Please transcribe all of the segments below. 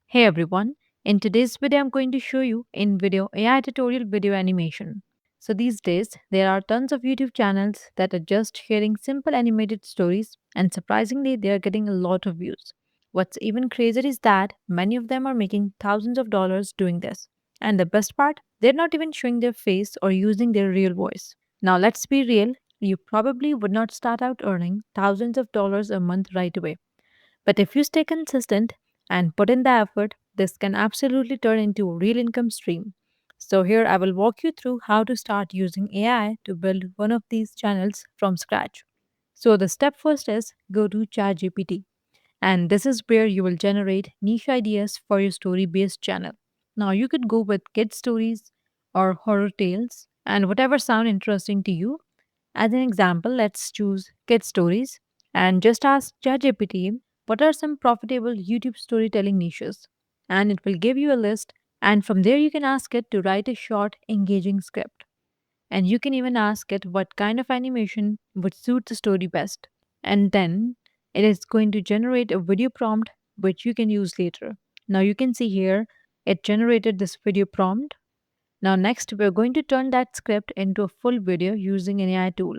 Hey everyone, in today's video I'm going to show you InVideo AI tutorial video animation. So these days there are tons of YouTube channels that are just sharing simple animated stories and surprisingly they are getting a lot of views. What's even crazier is that many of them are making thousands of dollars doing this. And the best part, they're not even showing their face or using their real voice. Now let's be real, you probably would not start out earning thousands of dollars a month right away. But if you stay consistent and put in the effort, this can absolutely turn into a real income stream. So, here I will walk you through how to start using AI to build one of these channels from scratch. So, the step first is go to ChatGPT, and this is where you will generate niche ideas for your story based channel. Now, you could go with kid stories or horror tales and whatever sound interesting to you. As an example, let's choose kid stories and just ask ChatGPT what are some profitable YouTube storytelling niches, and it will give you a list. And from there, you can ask it to write a short, engaging script. And you can even ask it what kind of animation would suit the story best. And then it is going to generate a video prompt which you can use later. Now, you can see here it generated this video prompt. Now, next, we're going to turn that script into a full video using an AI tool,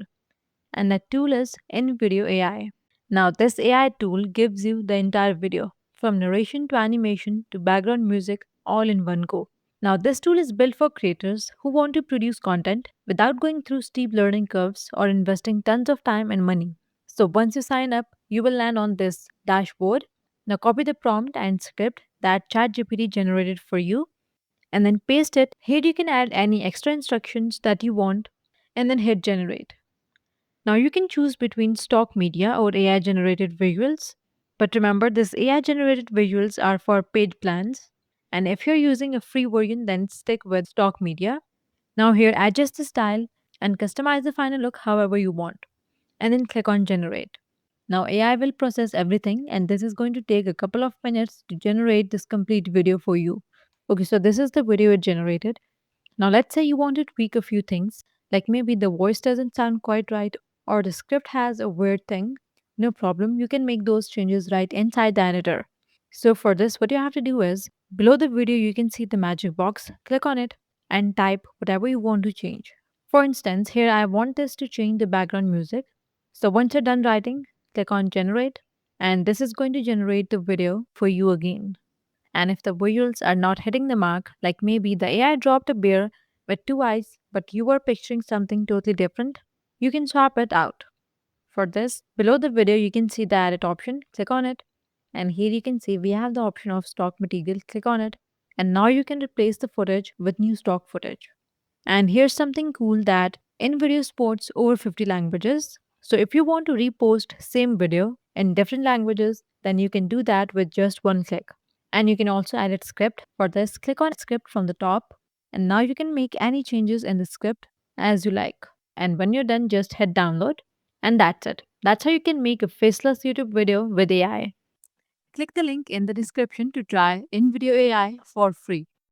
and that tool is InVideo AI. Now, this AI tool gives you the entire video, from narration to animation to background music, all in one go. Now, this tool is built for creators who want to produce content without going through steep learning curves or investing tons of time and money. So, once you sign up, you will land on this dashboard. Now, copy the prompt and script that ChatGPT generated for you and then paste it. Here, you can add any extra instructions that you want and then hit generate. Now you can choose between stock media or AI generated visuals. But remember, these AI generated visuals are for paid plans. And if you're using a free version, then stick with stock media. Now, here, adjust the style and customize the final look however you want. And then click on generate. Now, AI will process everything, and this is going to take a couple of minutes to generate this complete video for you. Okay, so this is the video it generated. Now, let's say you want to tweak a few things, like maybe the voice doesn't sound quite right or the script has a weird thing. No problem, you can make those changes right inside the editor. So, for this, what you have to do is below the video, you can see the magic box, click on it, and type whatever you want to change. For instance, here I want this to change the background music. So, once you're done writing, click on generate, and this is going to generate the video for you again. And if the visuals are not hitting the mark, like maybe the AI dropped a bear with two eyes, but you were picturing something totally different, you can swap it out. For this, below the video, you can see the edit option. Click on it. And here you can see we have the option of stock material. Click on it. And now you can replace the footage with new stock footage. And here's something cool that InVideo supports over 50 languages. So if you want to repost same video in different languages, then you can do that with just one click. And you can also edit script. For this, click on script from the top. And now you can make any changes in the script as you like. And when you're done, just hit download. And that's it. That's how you can make a faceless YouTube video with AI. Click the link in the description to try InVideo AI for free.